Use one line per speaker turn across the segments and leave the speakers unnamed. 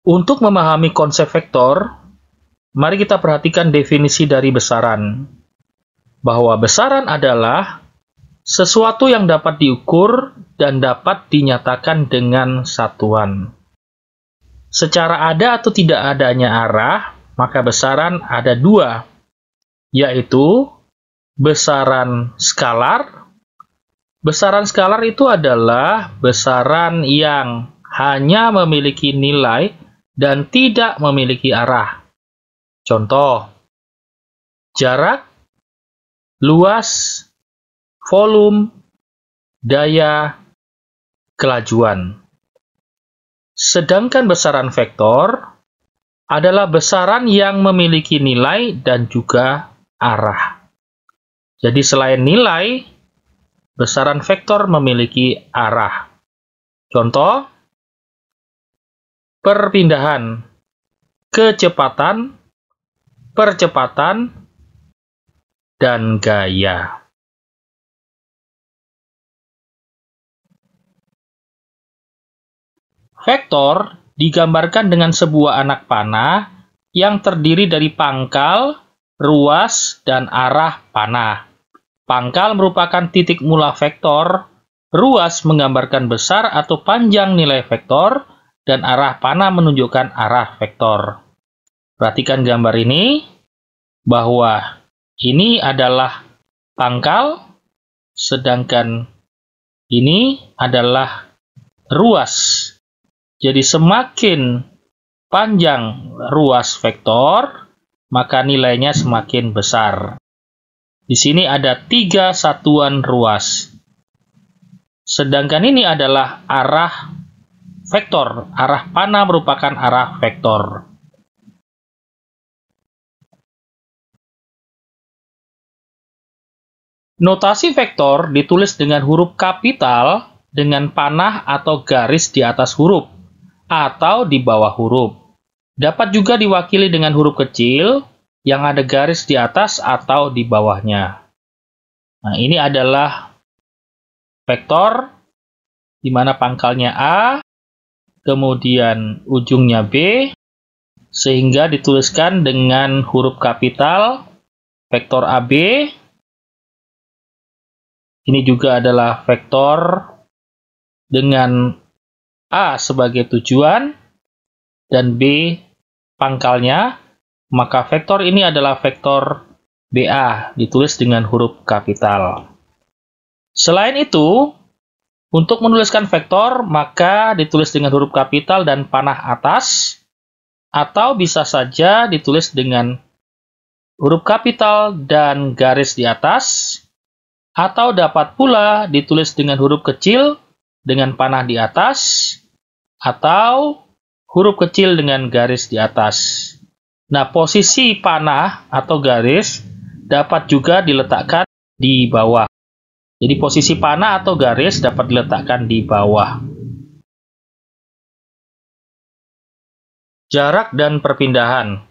Untuk memahami konsep vektor, mari kita perhatikan definisi dari besaran. Bahwa besaran adalah sesuatu yang dapat diukur dan dapat dinyatakan dengan satuan. Secara ada atau tidak adanya arah, maka besaran ada dua, yaitu besaran skalar. Besaran skalar itu adalah besaran yang hanya memiliki nilai dan tidak memiliki arah. Contoh, jarak, luas, volume, daya, kelajuan. Sedangkan besaran vektor adalah besaran yang memiliki nilai dan juga arah. Jadi selain nilai, besaran vektor memiliki arah. Contoh, perpindahan, kecepatan, percepatan, dan gaya. Vektor digambarkan dengan sebuah anak panah yang terdiri dari pangkal, ruas, dan arah panah. Pangkal merupakan titik mula vektor, ruas menggambarkan besar atau panjang nilai vektor, dan arah panah menunjukkan arah vektor. Perhatikan gambar ini, bahwa ini adalah pangkal, sedangkan ini adalah ruas. Jadi semakin panjang ruas vektor, maka nilainya semakin besar. Di sini ada 3 satuan ruas. Sedangkan ini adalah arah vektor. Arah panah merupakan arah vektor. Notasi vektor ditulis dengan huruf kapital dengan panah atau garis di atas huruf atau di bawah huruf. Dapat juga diwakili dengan huruf kecil yang ada garis di atas atau di bawahnya. Nah, ini adalah vektor di mana pangkalnya A, kemudian ujungnya B, sehingga dituliskan dengan huruf kapital vektor AB. Ini juga adalah vektor dengan A sebagai tujuan dan B pangkalnya, maka vektor ini adalah vektor BA, ditulis dengan huruf kapital. Selain itu, untuk menuliskan vektor, maka ditulis dengan huruf kapital dan panah atas, atau bisa saja ditulis dengan huruf kapital dan garis di atas, atau dapat pula ditulis dengan huruf kecil dengan panah di atas, atau huruf kecil dengan garis di atas. Nah, posisi panah atau garis dapat juga diletakkan di bawah. Jadi posisi panah atau garis dapat diletakkan di bawah. Jarak dan perpindahan.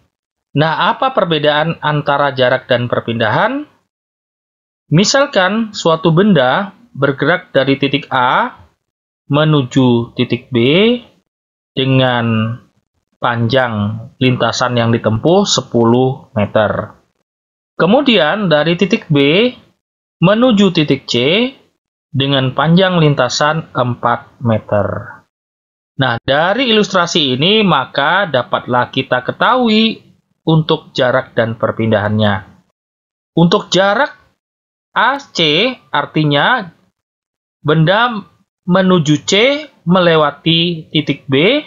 Nah, apa perbedaan antara jarak dan perpindahan? Misalkan suatu benda bergerak dari titik A menuju titik B dengan panjang lintasan yang ditempuh 10 meter. Kemudian dari titik B menuju titik C dengan panjang lintasan 4 meter. Nah, dari ilustrasi ini maka dapatlah kita ketahui untuk jarak dan perpindahannya. Untuk jarak AC artinya benda menuju C melewati titik B,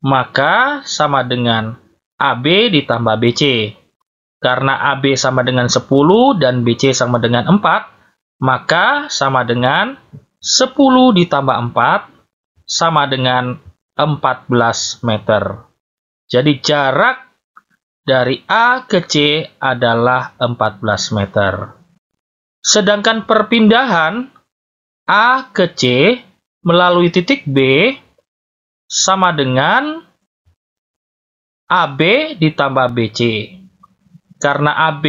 maka sama dengan AB ditambah BC. Karena AB sama dengan 10 dan BC sama dengan 4, maka sama dengan 10 ditambah 4 sama dengan 14 meter. Jadi jarak dari A ke C adalah 14 meter. Sedangkan perpindahan A ke C melalui titik B sama dengan AB ditambah BC. Karena AB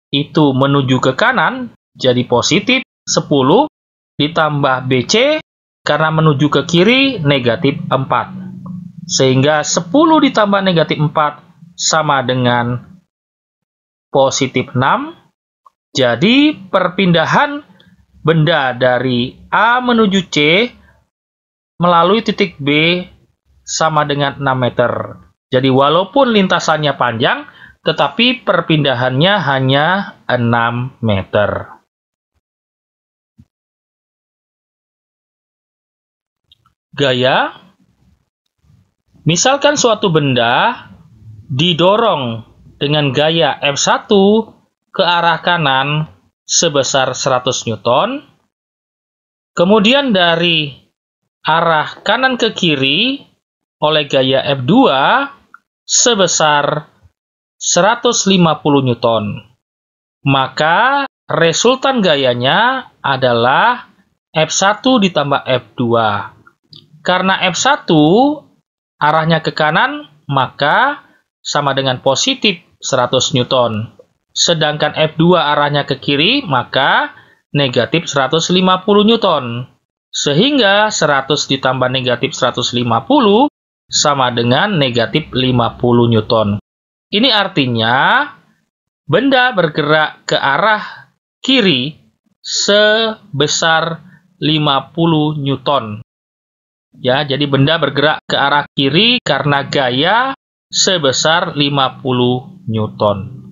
itu menuju ke kanan, jadi positif 10, ditambah BC karena menuju ke kiri, negatif 4. Sehingga 10 ditambah negatif 4 sama dengan positif 6. Jadi perpindahan benda dari A menuju C melalui titik B sama dengan 6 meter. Jadi walaupun lintasannya panjang, tetapi perpindahannya hanya 6 meter. Gaya. Misalkan suatu benda didorong dengan gaya F1 ke arah kanan sebesar 100 Newton. Kemudian dari arah kanan ke kiri oleh gaya F2 sebesar 150 Newton. Maka resultan gayanya adalah F1 ditambah F2. Karena F1 arahnya ke kanan, maka sama dengan positif 100 Newton. Sedangkan F2 arahnya ke kiri, maka negatif 150 Newton. Sehingga 100 ditambah negatif 150 sama dengan negatif 50 Newton. Ini artinya benda bergerak ke arah kiri sebesar 50 Newton. Ya, jadi benda bergerak ke arah kiri karena gaya sebesar 50 Newton.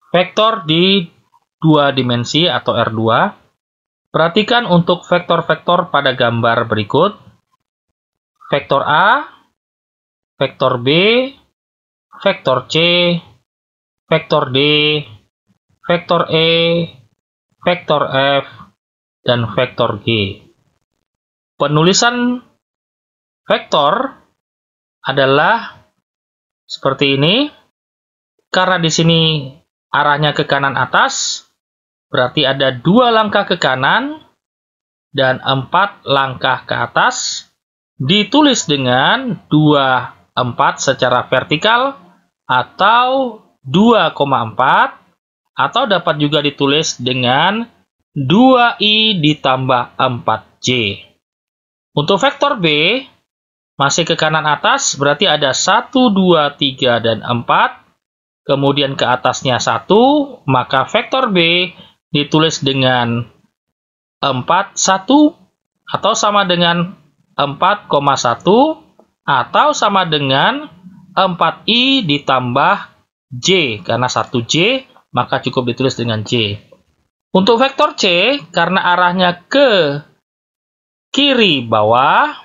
Vektor di dua dimensi atau R2. Perhatikan untuk vektor-vektor pada gambar berikut. Vektor A, vektor B, vektor C, vektor D, vektor E, vektor F, dan vektor G. Penulisan vektor adalah seperti ini. Karena di sini arahnya ke kanan atas, berarti ada 2 langkah ke kanan dan 4 langkah ke atas. Ditulis dengan 24 secara vertikal atau 2,4. Atau dapat juga ditulis dengan 2i ditambah 4j. Untuk vektor B, masih ke kanan atas, berarti ada 1, 2, 3, dan 4. Kemudian ke atasnya 1, maka vektor B ditulis dengan 4, 1, atau sama dengan 4,1, atau sama dengan 4i ditambah j, karena 1j, maka cukup ditulis dengan J. Untuk vektor C, karena arahnya ke kiri bawah,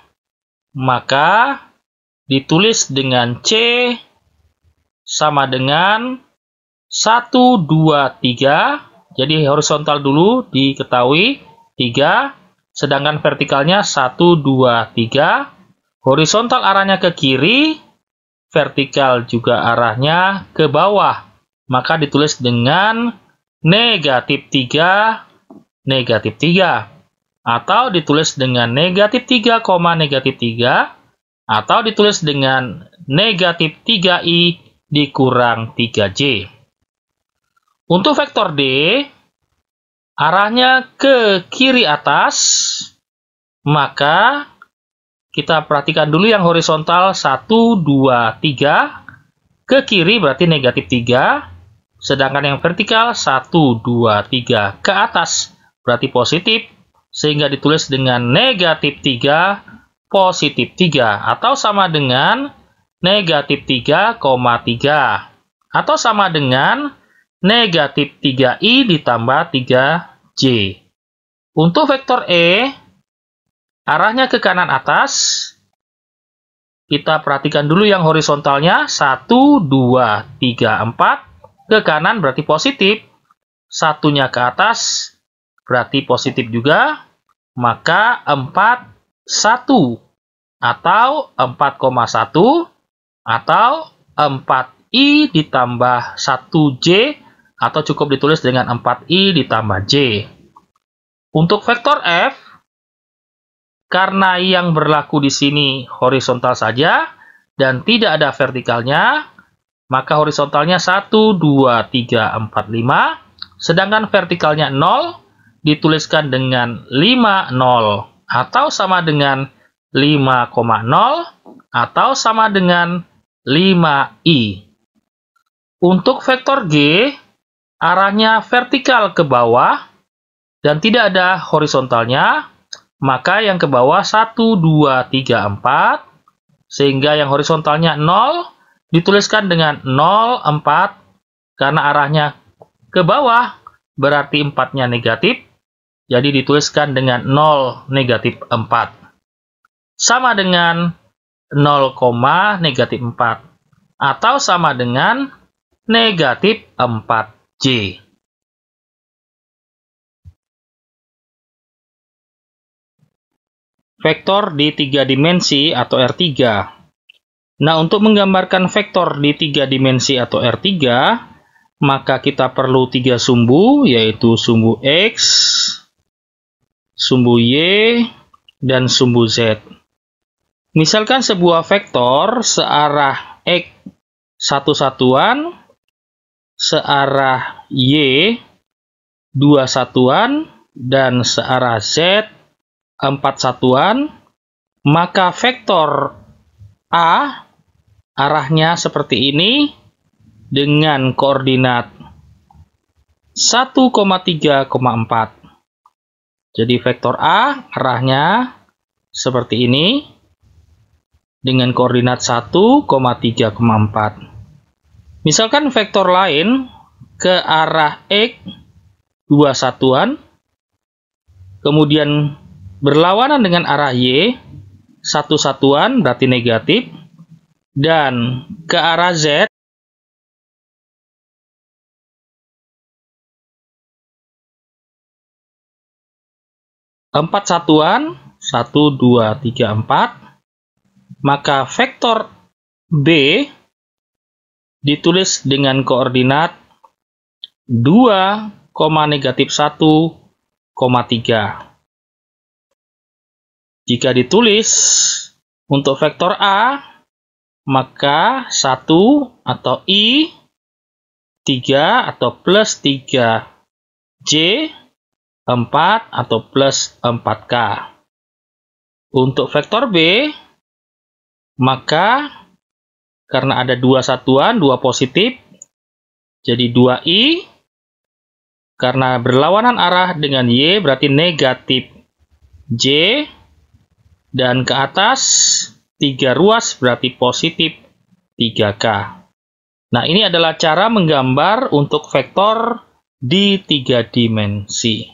maka ditulis dengan C sama dengan 1, 2, 3. Jadi horizontal dulu diketahui 3, sedangkan vertikalnya 1, 2, 3. Horizontal arahnya ke kiri, vertikal juga arahnya ke bawah. Maka ditulis dengan negatif 3, negatif 3. Atau ditulis dengan negatif 3, negatif 3. Atau ditulis dengan negatif 3i dikurang 3j. Untuk vektor D, arahnya ke kiri atas, maka kita perhatikan dulu yang horizontal 1, 2, 3. Ke kiri berarti negatif 3. Sedangkan yang vertikal 1, 2, 3 ke atas berarti positif, sehingga ditulis dengan negatif 3, positif 3, atau sama dengan negatif 3,3, atau sama dengan negatif 3i ditambah 3j. Untuk vektor E, arahnya ke kanan atas, kita perhatikan dulu yang horizontalnya 1, 2, 3, 4. Ke kanan berarti positif, satunya ke atas berarti positif juga, maka 4, 1, atau 4,1, atau 4i ditambah 1j, atau cukup ditulis dengan 4i ditambah j. Untuk vektor F, karena yang berlaku di sini horizontal saja dan tidak ada vertikalnya, maka horizontalnya 1, 2, 3, 4, 5. Sedangkan vertikalnya 0. dituliskan dengan 5,0 atau sama dengan 5,0 atau sama dengan 5i. Untuk vektor G, arahnya vertikal ke bawah dan tidak ada horizontalnya, maka yang ke bawah 1, 2, 3, 4, sehingga yang horizontalnya 0 dituliskan dengan 0, 4, karena arahnya ke bawah, berarti 4-nya negatif, jadi dituliskan dengan 0, negatif 4. Sama dengan 0, negatif 4, atau sama dengan negatif 4J. Vektor di 3 dimensi atau R3. Nah, untuk menggambarkan vektor di 3 dimensi atau R3, maka kita perlu 3 sumbu, yaitu sumbu X, sumbu Y, dan sumbu Z. Misalkan sebuah vektor searah X satu satuan, searah Y 2 satuan, dan searah Z 4 satuan, maka vektor A arahnya seperti ini dengan koordinat 1,3,4. Jadi vektor A arahnya seperti ini dengan koordinat 1,3,4. Misalkan vektor lain ke arah X 2 satuan, kemudian berlawanan dengan arah Y 1 satuan, berarti negatif, dan ke arah Z 4 satuan, 1, 2, 3, 4, maka vektor B ditulis dengan koordinat 2, negatif 1,3. Jika ditulis untuk vektor A, maka 1 atau I, 3 atau plus 3J, 4 atau plus 4K. Untuk vektor B, maka karena ada 2 satuan, 2 positif, jadi 2I, karena berlawanan arah dengan Y, berarti negatif J, dan ke atas 3 ruas berarti positif 3K. Nah, ini adalah cara menggambar untuk vektor di 3 dimensi.